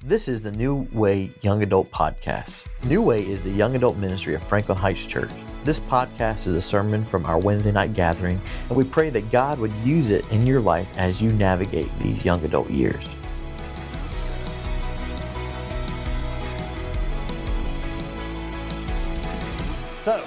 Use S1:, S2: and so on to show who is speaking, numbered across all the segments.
S1: This is the New Way Young Adult Podcast. New Way is the young adult ministry of Franklin Heights Church. This podcast is a sermon from our Wednesday night gathering, and we pray that God would use it in your life as you navigate these young adult years. So,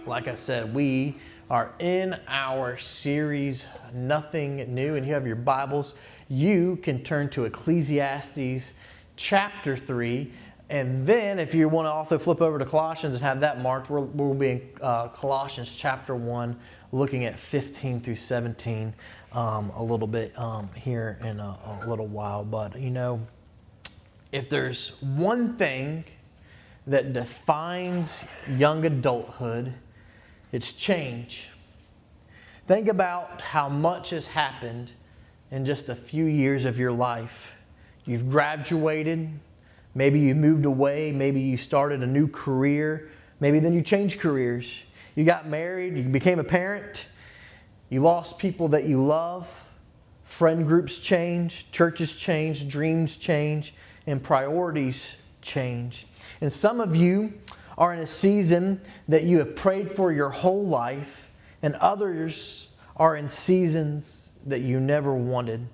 S1: like I said, we are in our series, Nothing New, and you have your Bibles. You can turn to Ecclesiastes chapter 3, and then if you want to also flip over to Colossians and have that marked, we'll be in Colossians chapter 1, looking at 15 through 17 a little bit here in a little while. But, you know, if there's one thing that defines young adulthood, it's change. Think about how much has happened in just a few years of your life. You've graduated, maybe you moved away, maybe you started a new career, maybe then you changed careers. You got married, you became a parent, you lost people that you love, friend groups change, churches change, dreams change, and priorities change. And some of you are in a season that you have prayed for your whole life, and others are in seasons that you never wanted.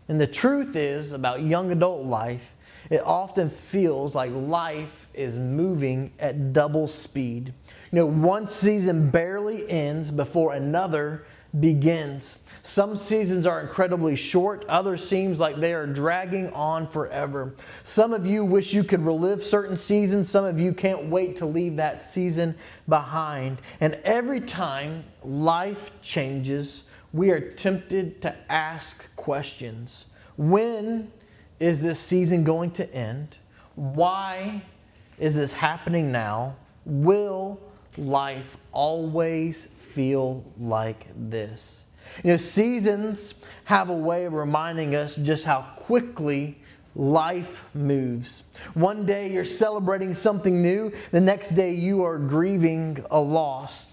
S1: And the truth is about young adult life, it often feels like life is moving at double speed. You know, one season barely ends before another begins. Some seasons are incredibly short. Others seems like they are dragging on forever. Some of you wish you could relive certain seasons. Some of you can't wait to leave that season behind. And every time life changes, we are tempted to ask questions. When is this season going to end? Why is this happening now? Will life always feel like this? You know, seasons have a way of reminding us just how quickly life moves. One day you're celebrating something new, the next day you are grieving a loss.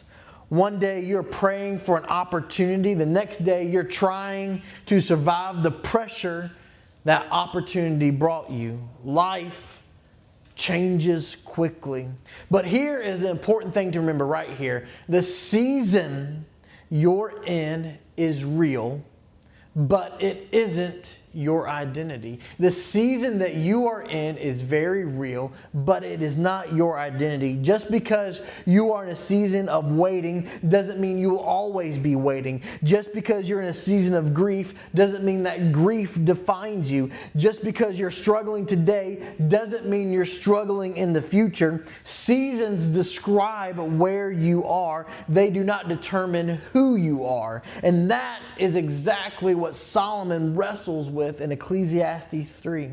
S1: One day you're praying for an opportunity, the next day you're trying to survive the pressure that opportunity brought you. Life changes quickly. But here is the important thing to remember right here. The season you're in is real, but it isn't your identity. The season that you are in is very real, but it is not your identity. Just because you are in a season of waiting doesn't mean you will always be waiting. Just because you're in a season of grief doesn't mean that grief defines you. Just because you're struggling today doesn't mean you're struggling in the future. Seasons describe where you are. They do not determine who you are. And that is exactly what Solomon wrestles with in Ecclesiastes 3.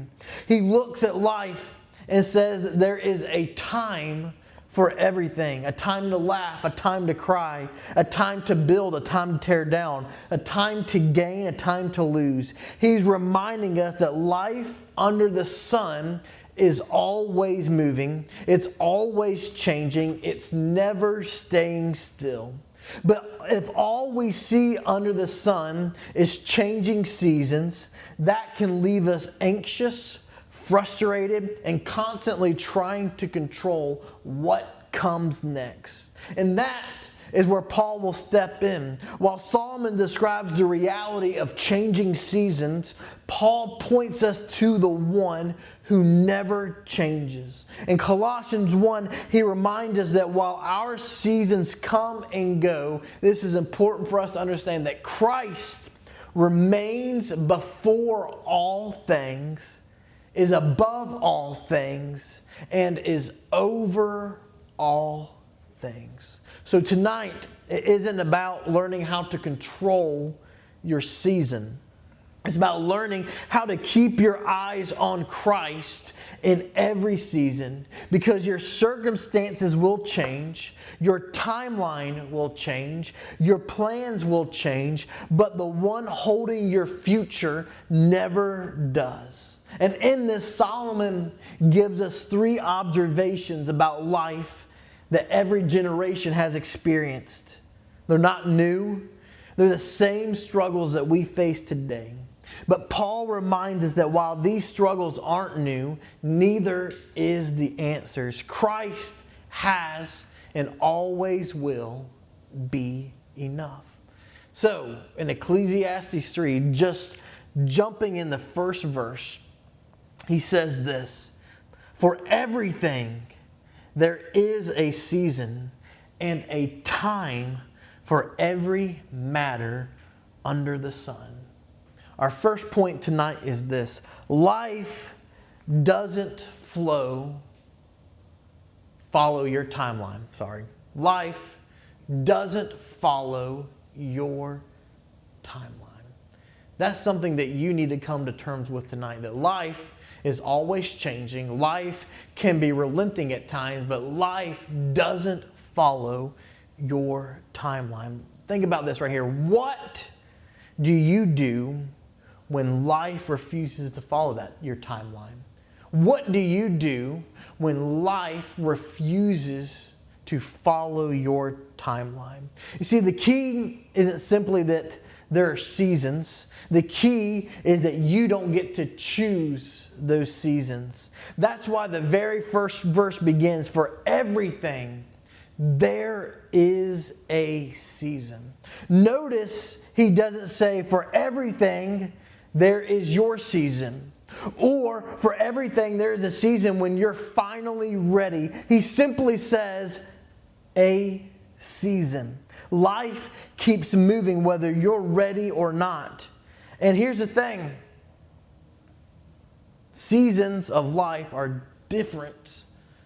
S1: He looks at life and says that there is a time for everything. A time to laugh, a time to cry, a time to build, a time to tear down, a time to gain, a time to lose. He's reminding us that life under the sun is always moving. It's always changing. It's never staying still. But if all we see under the sun is changing seasons, that can leave us anxious, frustrated, and constantly trying to control what comes next. And that is where Paul will step in. While Solomon describes the reality of changing seasons, Paul points us to the one who never changes. In Colossians 1, he reminds us that while our seasons come and go, this is important for us to understand that Christ remains before all things, is above all things, and is over all things. So tonight, it isn't about learning how to control your season. It's about learning how to keep your eyes on Christ in every season, because your circumstances will change, your timeline will change, your plans will change, but the one holding your future never does. And in this, Solomon gives us 3 observations about life that every generation has experienced. They're not new. They're the same struggles that we face today. But Paul reminds us that while these struggles aren't new, neither is the answers. Christ has and always will be enough. So, in Ecclesiastes 3, just jumping in the first verse, he says this: "For everything there is a season and a time for every matter under the sun." Our first point tonight is this: life doesn't follow your timeline. Life doesn't follow your timeline. That's something that you need to come to terms with tonight, that life is always changing. Life can be relenting at times, but life doesn't follow your timeline. Think about this right here. What do you do when life refuses to follow your timeline? What do you do when life refuses to follow your timeline? You see, the key isn't simply that there are seasons. The key is that you don't get to choose those seasons. That's why the very first verse begins, "For everything there is a season." Notice he doesn't say, "For everything there is your season," or "For everything there is a season when you're finally ready." He simply says, "A season." Life keeps moving whether you're ready or not. And here's the thing: seasons of life are different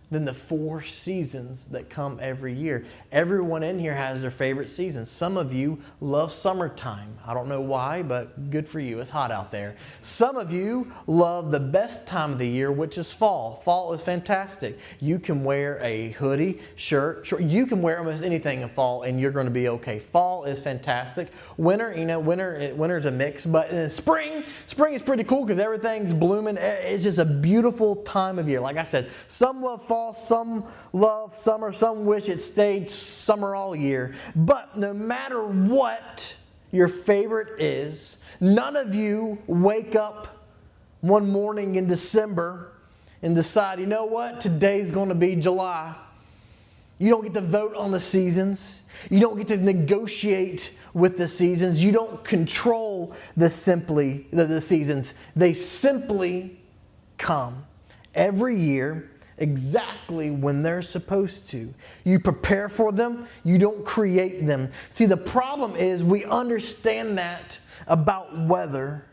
S1: than the 4 seasons that come every year. Everyone in here has their favorite season. Some of you love summertime. I don't know why, but good for you. It's hot out there. Some of you love the best time of the year, which is fall. Fall is fantastic. You can wear a hoodie, shirt. You can wear almost anything in fall and you're going to be okay. Fall is fantastic. Winter, winter's a mix. But in spring is pretty cool because everything's blooming. It's just a beautiful time of year. Like I said, some love fall, some love summer, some wish it stayed summer all year. But no matter what your favorite is, none of you wake up one morning in December and decide, you know what, today's going to be July. You don't get to vote on the seasons. You don't get to negotiate with the seasons. You don't control the seasons. They simply come every year exactly when they're supposed to. You prepare for them, you don't create them. See, the problem is we understand that about weather.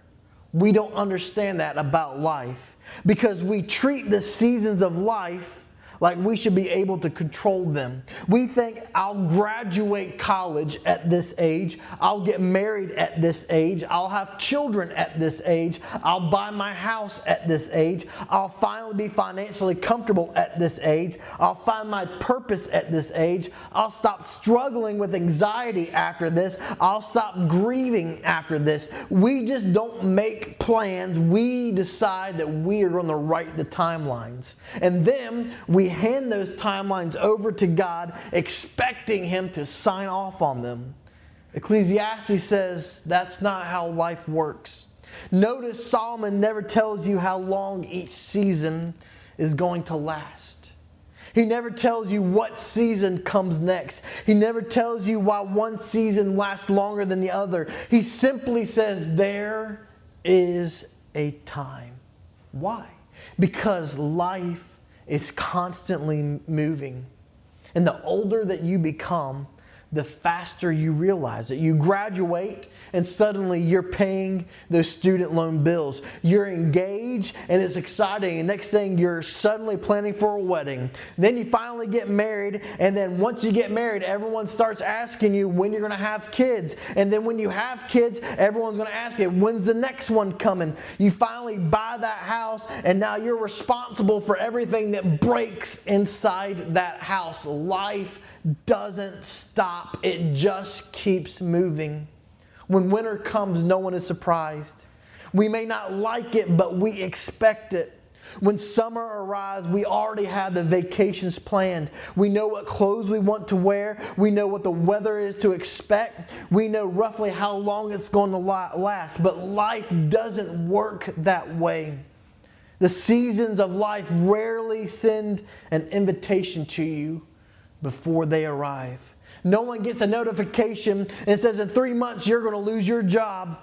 S1: We don't understand that about life because we treat the seasons of life like we should be able to control them. We think, I'll graduate college at this age. I'll get married at this age. I'll have children at this age. I'll buy my house at this age. I'll finally be financially comfortable at this age. I'll find my purpose at this age. I'll stop struggling with anxiety after this. I'll stop grieving after this. We just don't make plans. We decide that we are going to write the timelines. And then we hand those timelines over to God, expecting Him to sign off on them. Ecclesiastes says that's not how life works. Notice Solomon never tells you how long each season is going to last. He never tells you what season comes next. He never tells you why one season lasts longer than the other. He simply says there is a time. Why? Because life is constantly moving. And the older that you become, the faster you realize it. You graduate and suddenly you're paying those student loan bills. You're engaged and it's exciting. And next thing you're suddenly planning for a wedding. Then you finally get married, and then once you get married, everyone starts asking you when you're going to have kids. And then when you have kids, everyone's going to ask you, when's the next one coming? You finally buy that house, and now you're responsible for everything that breaks inside that house. Life doesn't stop. It just keeps moving. When winter comes, no one is surprised. We may not like it, but we expect it. When summer arrives, we already have the vacations planned. We know what clothes we want to wear. We know what the weather is to expect. We know roughly how long it's going to last. But life doesn't work that way. The seasons of life rarely send an invitation to you before they arrive. No one gets a notification and says in 3 months you're going to lose your job.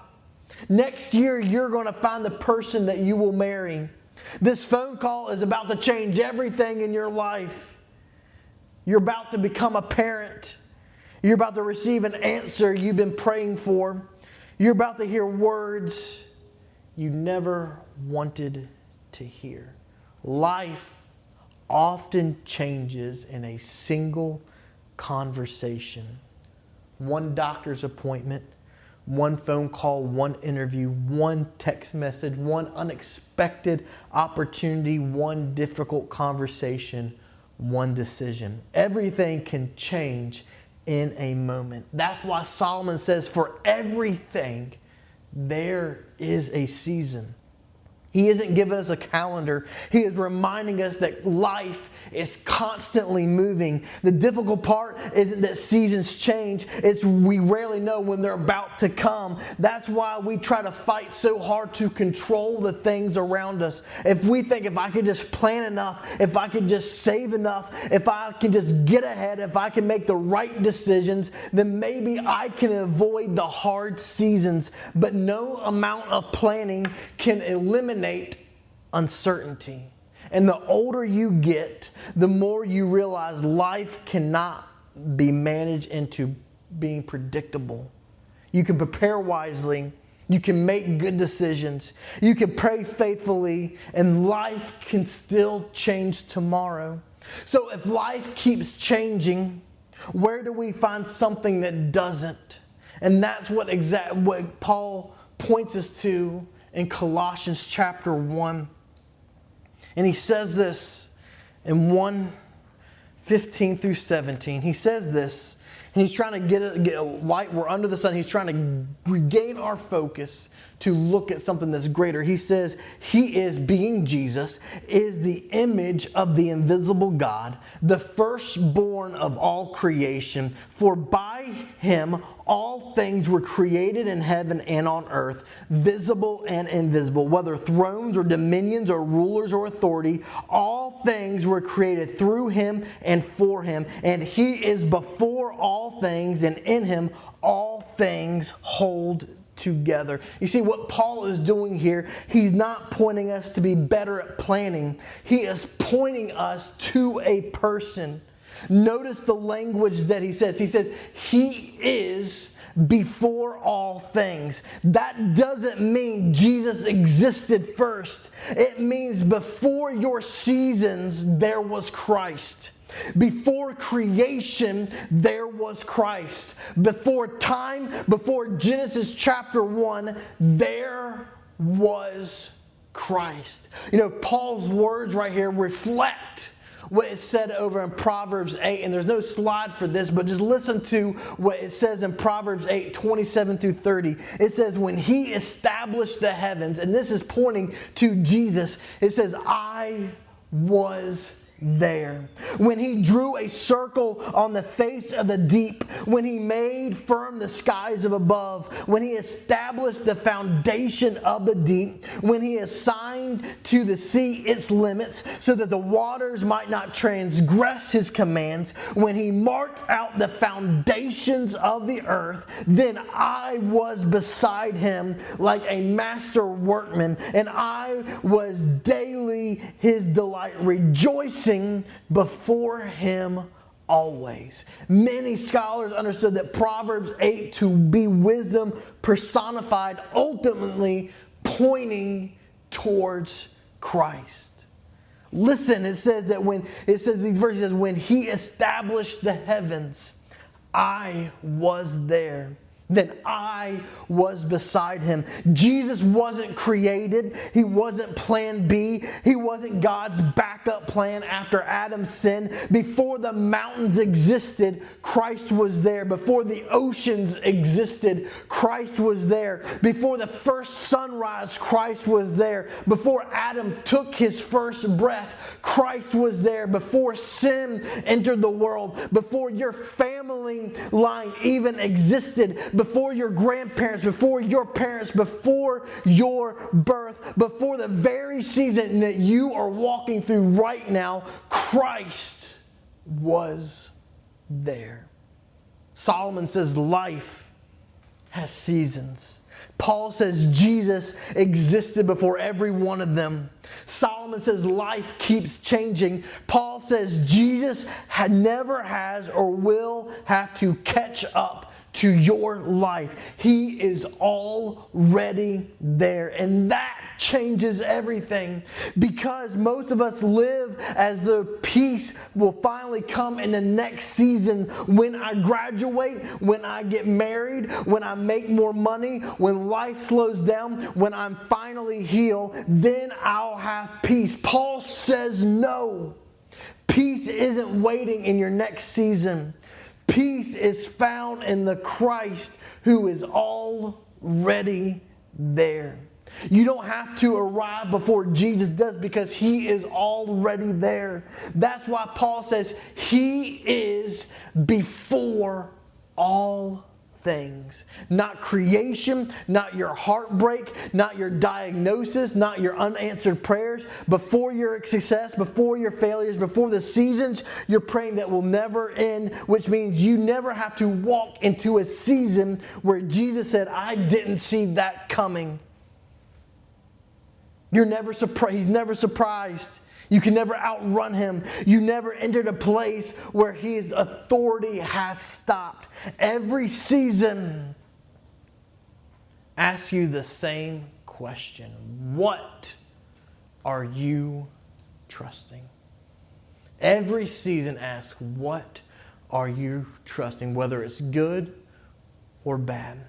S1: Next year you're going to find the person that you will marry. This phone call is about to change everything in your life. You're about to become a parent. You're about to receive an answer you've been praying for. You're about to hear words you never wanted to hear. Life often changes in a single conversation. One doctor's appointment, one phone call, one interview, one text message, one unexpected opportunity, one difficult conversation, one decision. Everything can change in a moment. That's why Solomon says, for everything there is a season. He isn't giving us a calendar. He is reminding us that life is constantly moving. The difficult part isn't that seasons change. It's we rarely know when they're about to come. That's why we try to fight so hard to control the things around us. If we think if I could just plan enough, if I could just save enough, if I can just get ahead, if I can make the right decisions, then maybe I can avoid the hard seasons. But no amount of planning can eliminate uncertainty. And the older you get, the more you realize life cannot be managed into being predictable. You can prepare wisely. You can make good decisions. You can pray faithfully, and life can still change tomorrow. So if life keeps changing, where do we find something that doesn't? And that's what Paul points us to in Colossians chapter 1. And he says this in 1:15 through 17. He says this, and he's trying to get a light. We're under the sun. He's trying to regain our focus to look at something that's greater. He says, He is, being Jesus, is the image of the invisible God, the firstborn of all creation. For by Him all things were created in heaven and on earth, visible and invisible, whether thrones or dominions or rulers or authority. All things were created through Him and for Him. And He is before all things, and in Him all things hold together. You see what Paul is doing here, he's not pointing us to be better at planning. He is pointing us to a person. Notice the language that he says. He says, He is before all things. That doesn't mean Jesus existed first. It means before your seasons, there was Christ. Before creation, there was Christ. Before time, before Genesis chapter 1, there was Christ. You know, Paul's words right here reflect what is said over in Proverbs 8. And there's no slide for this, but just listen to what it says in Proverbs 8, 27 through 30. It says, when He established the heavens, and this is pointing to Jesus, it says, I was there. When He drew a circle on the face of the deep, when He made firm the skies of above, when He established the foundation of the deep, when He assigned to the sea its limits so that the waters might not transgress His commands, when He marked out the foundations of the earth, then I was beside Him like a master workman, and I was daily His delight, rejoicing before Him always. Many scholars understood that Proverbs 8 to be wisdom personified, ultimately pointing towards Christ. Listen, it says that when it says these verses, it says, when He established the heavens, I was there. then I was beside him. Jesus wasn't created. He wasn't plan B. He wasn't God's backup plan after Adam sinned. Before the mountains existed, Christ was there. Before the oceans existed, Christ was there. Before the first sunrise, Christ was there. Before Adam took his first breath, Christ was there. Before sin entered the world, before your family line even existed, before your grandparents, before your parents, before your birth, before the very season that you are walking through right now, Christ was there. Solomon says life has seasons. Paul says Jesus existed before every one of them. Solomon says life keeps changing. Paul says Jesus never has or will have to catch up to your life. He is already there. And that changes everything, because most of us live as the peace will finally come in the next season. When I graduate, when I get married, when I make more money, when life slows down, when I'm finally healed, then I'll have peace. Paul says no. Peace isn't waiting in your next season. Peace is found in the Christ who is already there. You don't have to arrive before Jesus does, because he is already there. That's why Paul says he is before all things. Not creation, not your heartbreak, not your diagnosis, not your unanswered prayers. Before your success, before your failures, before the seasons you're praying that will never end, which means you never have to walk into a season where Jesus said, I didn't see that coming. You're never surprised. He's never surprised. You can never outrun him. You never entered a place where his authority has stopped. Every season asks you the same question. What are you trusting? Every season asks, what are you trusting? Whether it's good or bad.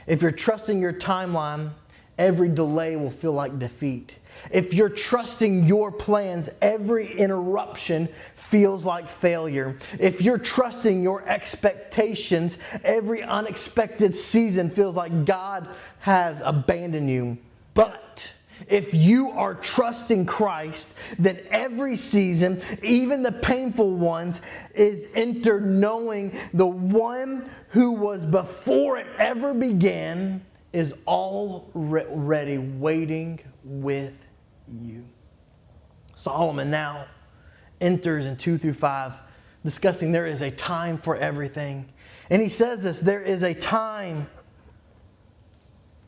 S1: If you're trusting your timeline, every delay will feel like defeat. If you're trusting your plans, every interruption feels like failure. If you're trusting your expectations, every unexpected season feels like God has abandoned you. But if you are trusting Christ, then every season, even the painful ones, is entered knowing the one who was before it ever began is already waiting with you. Solomon now enters in 2-5 discussing there is a time for everything. And he says this, there is a time,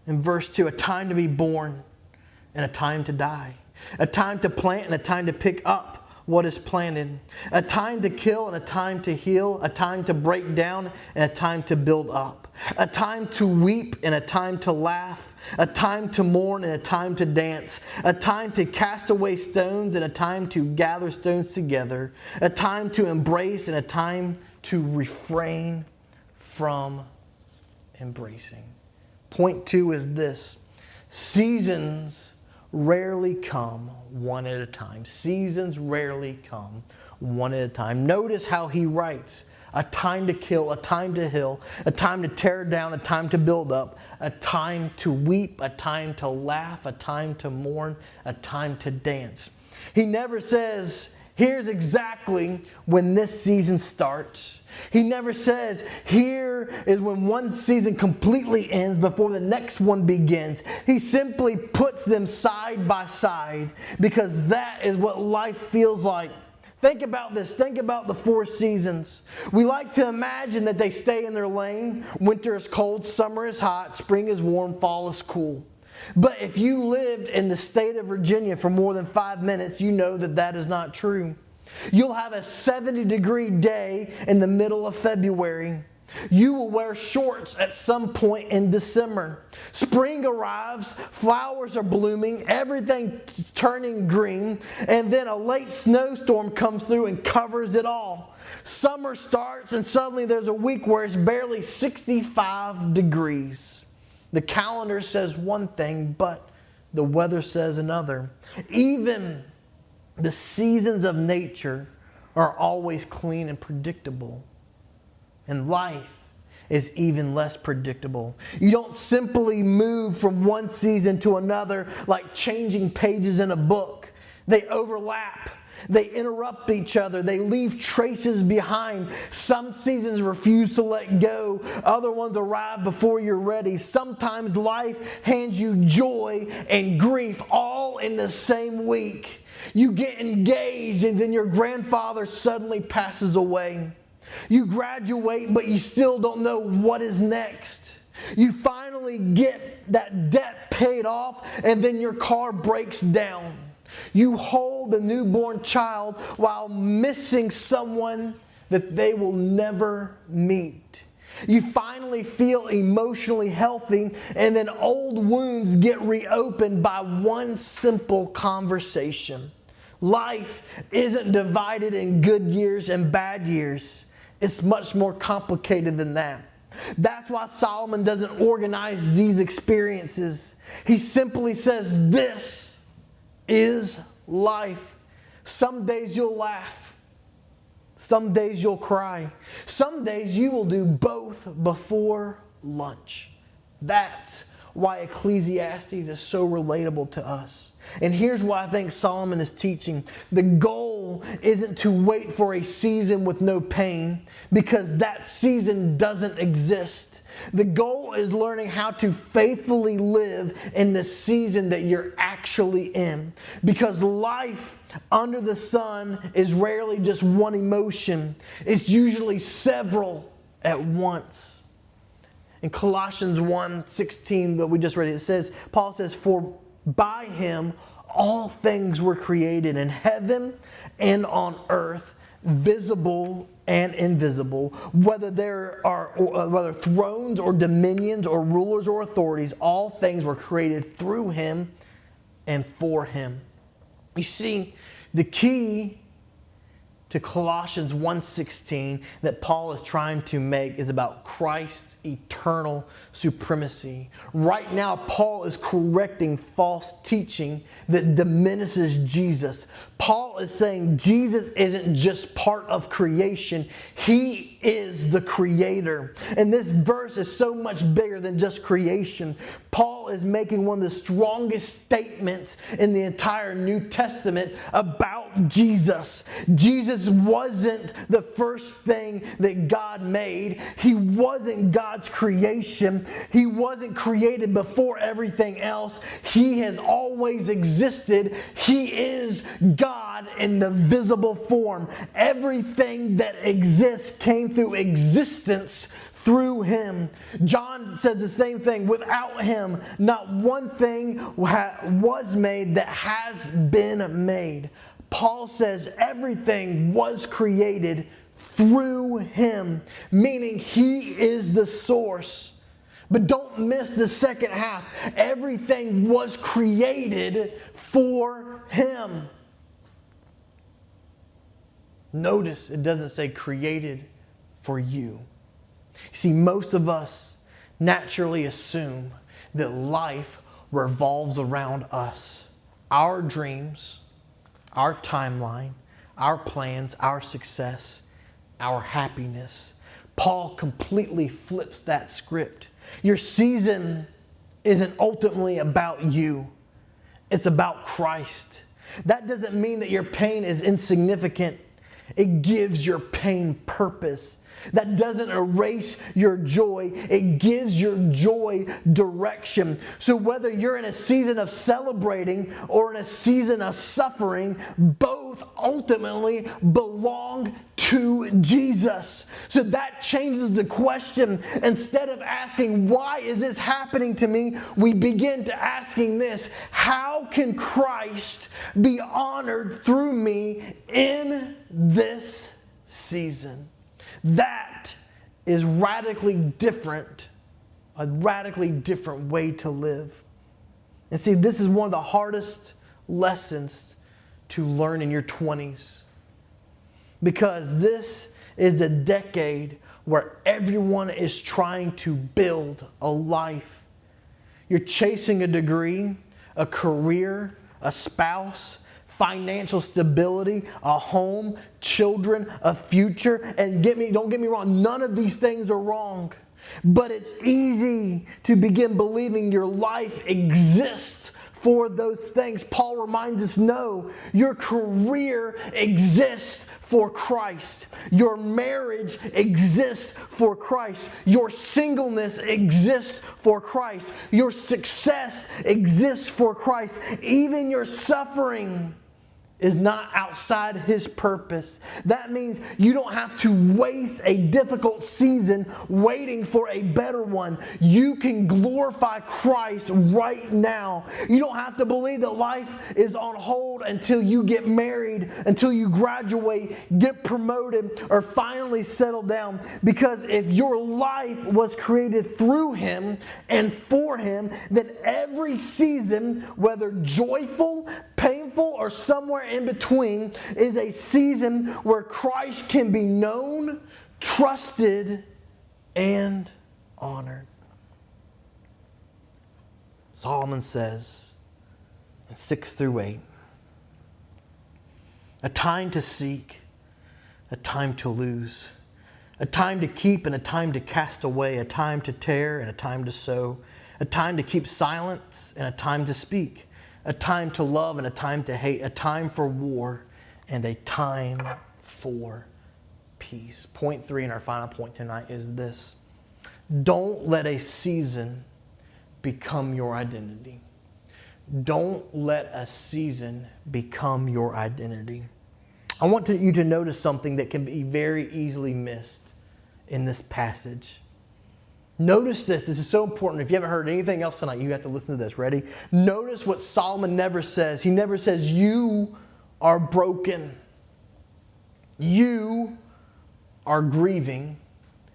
S1: in verse 2, a time to be born and a time to die. A time to plant and a time to pick up what is planted. A time to kill and a time to heal. A time to break down and a time to build up. A time to weep and a time to laugh. A time to mourn and a time to dance. A time to cast away stones and a time to gather stones together. A time to embrace and a time to refrain from embracing. Point 2 is this. Seasons rarely come one at a time. Seasons rarely come one at a time. Notice how he writes. A time to kill, a time to heal, a time to tear down, a time to build up, a time to weep, a time to laugh, a time to mourn, a time to dance. He never says, here's exactly when this season starts. He never says, here is when one season completely ends before the next one begins. He simply puts them side by side, because that is what life feels like. Think about this. Think about the 4 seasons. We like to imagine that they stay in their lane. Winter is cold, summer is hot, spring is warm, fall is cool. But if you lived in the state of Virginia for more than 5 minutes, you know that that is not true. You'll have a 70-degree day in the middle of February. You will wear shorts at some point in December. Spring arrives, flowers are blooming, everything's turning green, and then a late snowstorm comes through and covers it all. Summer starts, and suddenly there's a week where it's barely 65 degrees. The calendar says one thing, but the weather says another. Even the seasons of nature are always clean and predictable. And life is even less predictable. You don't simply move from one season to another like changing pages in a book. They overlap. They interrupt each other. They leave traces behind. Some seasons refuse to let go. Other ones arrive before you're ready. Sometimes life hands you joy and grief all in the same week. You get engaged and then your grandfather suddenly passes away. You graduate, but you still don't know what is next. You finally get that debt paid off, and then your car breaks down. You hold the newborn child while missing someone that they will never meet. You finally feel emotionally healthy, and then old wounds get reopened by one simple conversation. Life isn't divided in good years and bad years. It's much more complicated than that. That's why Solomon doesn't organize these experiences. He simply says, this is life. Some days you'll laugh. Some days you'll cry. Some days you will do both before lunch. That's why Ecclesiastes is so relatable to us. And here's why I think Solomon is teaching. The goal isn't to wait for a season with no pain, because that season doesn't exist. The goal is learning how to faithfully live in the season that you're actually in. Because life under the sun is rarely just one emotion. It's usually several at once. In Colossians 1:16 that we just read, it says, Paul says, for by him all things were created in heaven and on earth, visible and invisible, whether thrones or dominions or rulers or authorities, all things were created through him and for him. You see, the key to Colossians 1:16 that Paul is trying to make is about Christ's eternal supremacy. Right now, Paul is correcting false teaching that diminishes Jesus. Paul is saying Jesus isn't just part of creation. He is the creator. And this verse is so much bigger than just creation. Paul is making one of the strongest statements in the entire New Testament about Jesus. Jesus wasn't the first thing that God made. He wasn't God's creation. He wasn't created before everything else. He has always existed. He is God in the visible form. Everything that exists came through existence through him. John says the same thing. Without him, not one thing was made that has been made. Paul says everything was created through him, meaning he is the source. But don't miss the second half. Everything was created for him. Notice it doesn't say created for you. See, most of us naturally assume that life revolves around us. Our dreams, our timeline, our plans, our success, our happiness. Paul completely flips that script. Your season isn't ultimately about you. It's about Christ. That doesn't mean that your pain is insignificant. It gives your pain purpose. That doesn't erase your joy. It gives your joy direction. So whether you're in a season of celebrating or in a season of suffering, both ultimately belong to Jesus. So that changes the question. Instead of asking, why is this happening to me? We begin to asking this: how can Christ be honored through me in this season? That is radically different, a radically different way to live. And see, this is one of the hardest lessons to learn in your 20s. Because this is the decade where everyone is trying to build a life. You're chasing a degree, a career, a spouse, financial stability, a home, children, a future. And don't get me wrong, none of these things are wrong. But it's easy to begin believing your life exists for those things. Paul reminds us, no, your career exists for Christ. Your marriage exists for Christ. Your singleness exists for Christ. Your success exists for Christ. Even your suffering is not outside His purpose. That means you don't have to waste a difficult season waiting for a better one. You can glorify Christ right now. You don't have to believe that life is on hold until you get married, until you graduate, get promoted, or finally settle down. Because if your life was created through Him and for Him, then every season, whether joyful, painful, or somewhere in between, is a season where Christ can be known, trusted, and honored. Solomon says in 6-8, a time to seek, a time to lose, a time to keep and a time to cast away, a time to tear and a time to sow, a time to keep silence and a time to speak, a time to love and a time to hate, a time for war and a time for peace. Point 3 and our final point tonight is this. Don't let a season become your identity. Don't let a season become your identity. I want you to notice something that can be very easily missed in this passage. Notice this. This is so important. If you haven't heard anything else tonight, you have to listen to this. Ready? Notice what Solomon never says. He never says, you are broken. You are grieving.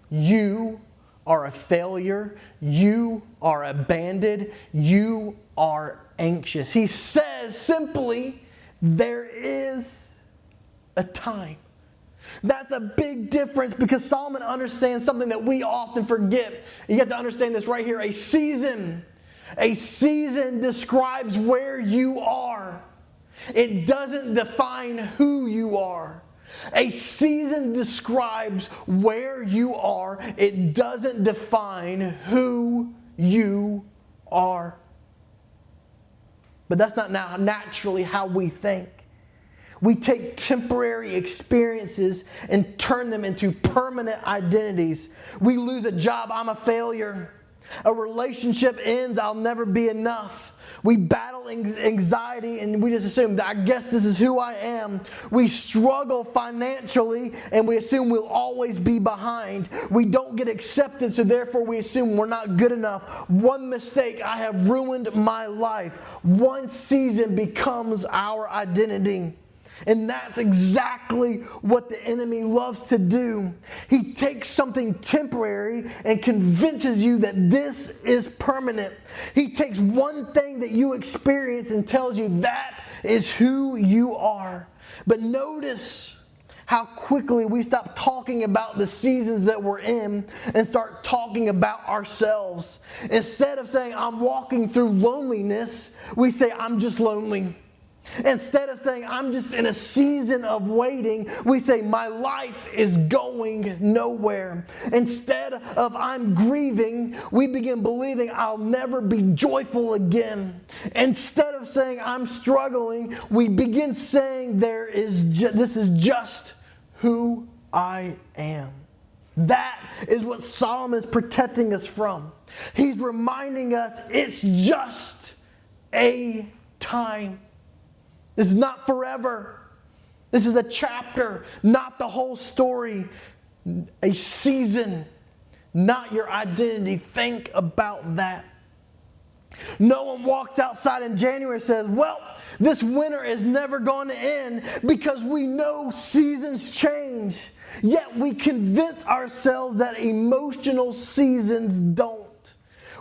S1: You are a failure. You are abandoned. You are anxious. He says simply, there is a time. That's a big difference because Solomon understands something that we often forget. You have to understand this right here. A season describes where you are. It doesn't define who you are. A season describes where you are. It doesn't define who you are. But that's not naturally how we think. We take temporary experiences and turn them into permanent identities. We lose a job, I'm a failure. A relationship ends, I'll never be enough. We battle anxiety and we just assume that I guess this is who I am. We struggle financially and we assume we'll always be behind. We don't get accepted, so therefore we assume we're not good enough. One mistake, I have ruined my life. One season becomes our identity. And that's exactly what the enemy loves to do. He takes something temporary and convinces you that this is permanent. He takes one thing that you experience and tells you that is who you are. But notice how quickly we stop talking about the seasons that we're in and start talking about ourselves. Instead of saying, I'm walking through loneliness, we say, I'm just lonely. Instead of saying, I'm just in a season of waiting, we say, my life is going nowhere. Instead of I'm grieving, we begin believing I'll never be joyful again. Instead of saying I'm struggling, we begin saying this is just who I am. That is what Solomon is protecting us from. He's reminding us it's just a time. This is not forever. This is a chapter, not the whole story. A season, not your identity. Think about that. No one walks outside in January and says, well, This winter is never going to end because we know seasons change. Yet we convince ourselves that emotional seasons don't.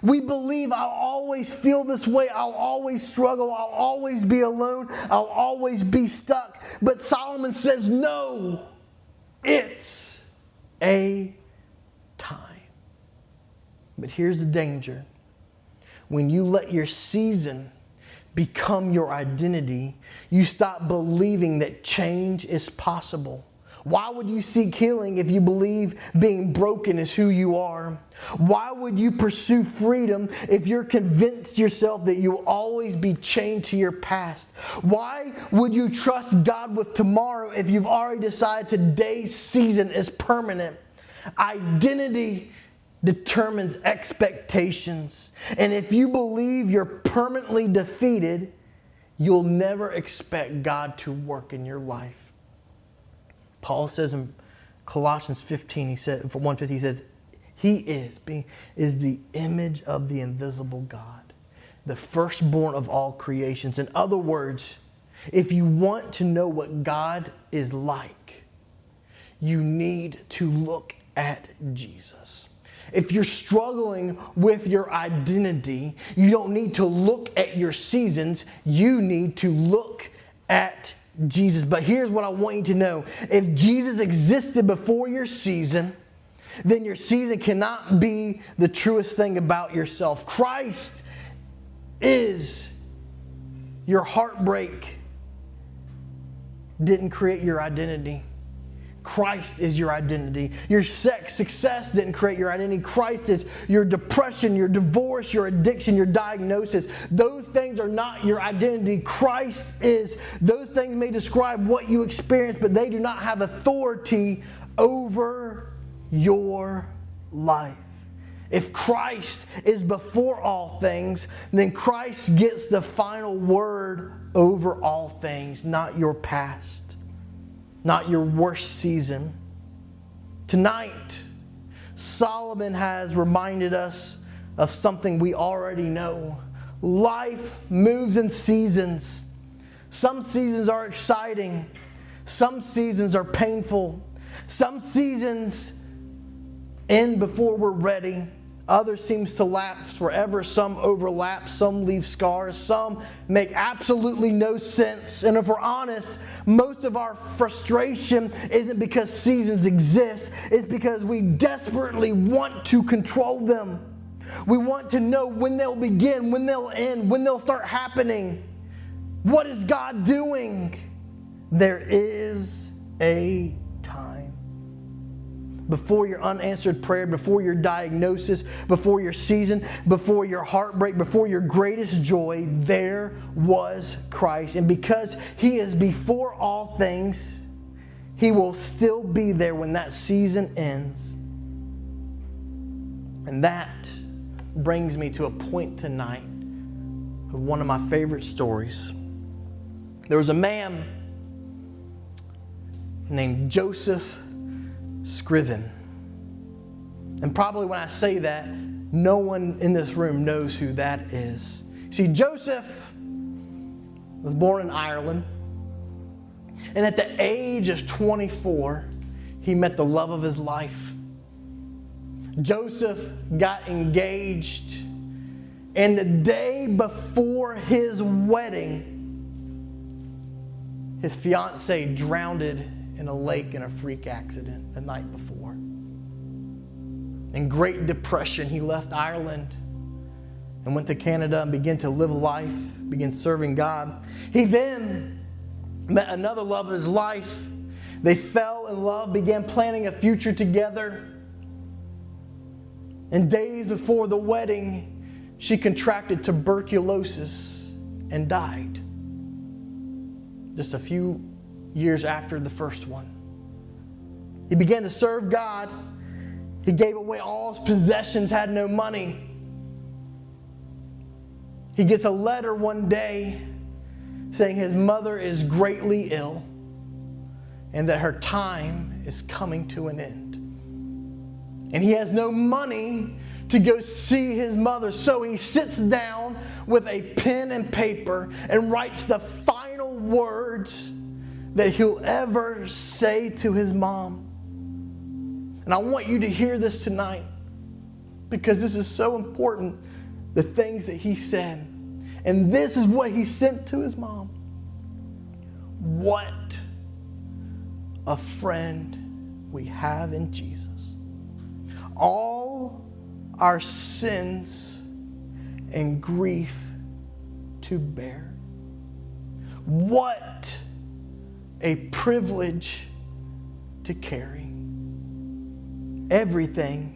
S1: We believe I'll always feel this way. I'll always struggle. I'll always be alone. I'll always be stuck. But Solomon says, no, it's a time. But here's the danger. When you let your season become your identity, you stop believing that change is possible. Why would you seek healing if you believe being broken is who you are? Why would you pursue freedom if you're convinced yourself that you'll always be chained to your past? Why would you trust God with tomorrow if you've already decided today's season is permanent? Identity determines expectations. And if you believe you're permanently defeated, you'll never expect God to work in your life. Paul says in Colossians 15, he said, for 1:50, he says, He is the image of the invisible God, the firstborn of all creations. In other words, if you want to know what God is like, you need to look at Jesus. If you're struggling with your identity, you don't need to look at your seasons. You need to look at Jesus. But here's what I want you to know. If Jesus existed before your season, then your season cannot be the truest thing about yourself. Christ is your heartbreak. Didn't create your identity. Christ is your identity. Your success didn't create your identity. Christ is your depression, your divorce, your addiction, your diagnosis. Those things are not your identity. Christ is. Those things may describe what you experience, but they do not have authority over your life. If Christ is before all things, then Christ gets the final word over all things, not your past. Not your worst season. Tonight, Solomon has reminded us of something we already know. Life moves in seasons. Some seasons are exciting. Some seasons are painful. Some seasons end before we're ready. Others seems to last forever. Some overlap. Some leave scars. Some make absolutely no sense. And if we're honest, most of our frustration isn't because seasons exist. It's because we desperately want to control them. We want to know when they'll begin, when they'll end, when they'll start happening. What is God doing? There is a time. Before your unanswered prayer, before your diagnosis, before your season, before your heartbreak, before your greatest joy, there was Christ. And because He is before all things, He will still be there when that season ends. And that brings me to a point tonight of one of my favorite stories. There was a man named Joseph Scriven. And probably when I say that, no one in this room knows who that is. See, Joseph was born in Ireland. And at the age of 24, he met the love of his life. Joseph got engaged. And the day before his wedding, his fiancée drowned in a lake in a freak accident the night before. In Great Depression, he left Ireland and went to Canada and began to live life, began serving God. He then met another love of his life. They fell in love, began planning a future together. And days before the wedding, she contracted tuberculosis and died. Just a few years after the first one. He began to serve God. He gave away all his possessions, had no money. He gets a letter one day saying his mother is greatly ill and that her time is coming to an end. And he has no money to go see his mother. So he sits down with a pen and paper and writes the final words that he'll ever say to his mom. And I want you to hear this tonight, because this is so important, the things that he said. And this is what he sent to his mom. What a friend we have in Jesus. All our sins and grief to bear. What a privilege to carry. Everything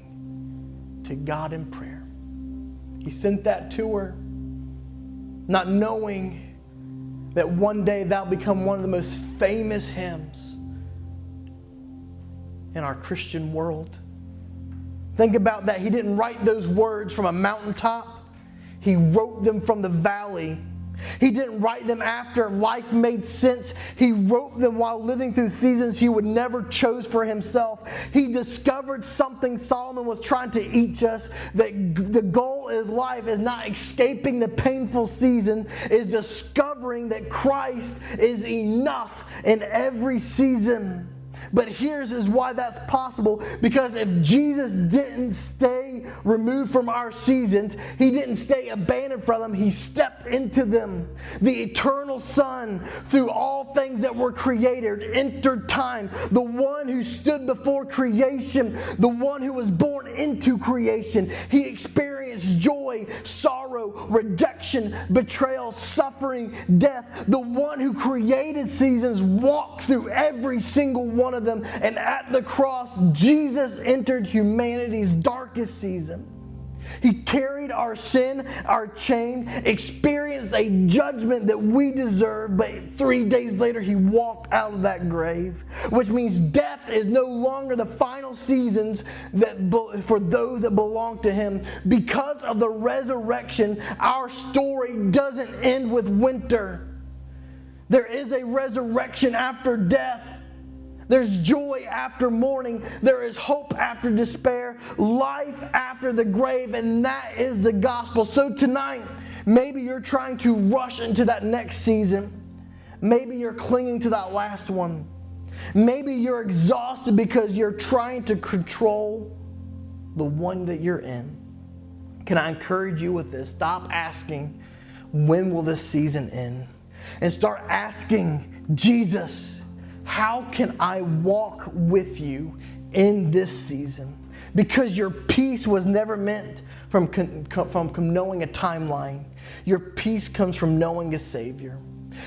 S1: to God in prayer. He sent that to her, not knowing that one day that'll become one of the most famous hymns in our Christian world. Think about that. He didn't write those words from a mountaintop. He wrote them from the valley. He didn't write them after life made sense. He wrote them while living through seasons he would never chose for himself. He discovered something Solomon was trying to teach us, that the goal in life is not escaping the painful season, is discovering that Christ is enough in every season. But here's why that's possible. Because if Jesus didn't stay removed from our seasons, he didn't stay abandoned from them, he stepped into them. The eternal Son, through all things that were created, entered time. The one who stood before creation, the one who was born into creation. He experienced joy, sorrow, rejection, betrayal, suffering, death. The one who created seasons walked through every single one of them, and at the cross Jesus entered humanity's darkest season. He carried our sin, our shame, experienced a judgment that we deserve, but 3 days later he walked out of that grave, which means death is no longer the final seasons for those that belong to him. Because of the resurrection, our story doesn't end with winter. There is a resurrection after death. There's joy after mourning. There is hope after despair. Life after the grave. And that is the gospel. So tonight, maybe you're trying to rush into that next season. Maybe you're clinging to that last one. Maybe you're exhausted because you're trying to control the one that you're in. Can I encourage you with this? Stop asking, when will this season end? And start asking, Jesus, how can I walk with you in this season? Because your peace was never meant from knowing a timeline. Your peace comes from knowing a Savior.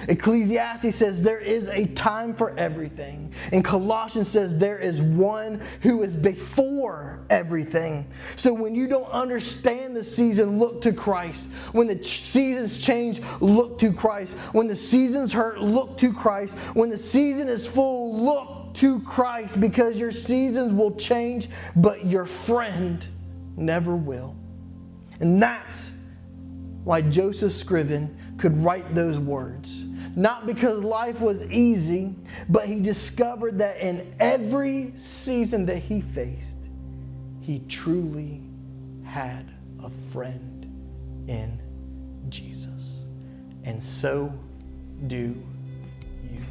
S1: Ecclesiastes says there is a time for everything. And Colossians says there is one who is before everything. So when you don't understand the season, look to Christ. When the seasons change, look to Christ. When the seasons hurt, look to Christ. When the season is full, look to Christ, because your seasons will change, but your friend never will. And that's why Joseph Scriven could write those words. Not because life was easy, but he discovered that in every season that he faced, he truly had a friend in Jesus. And so do you.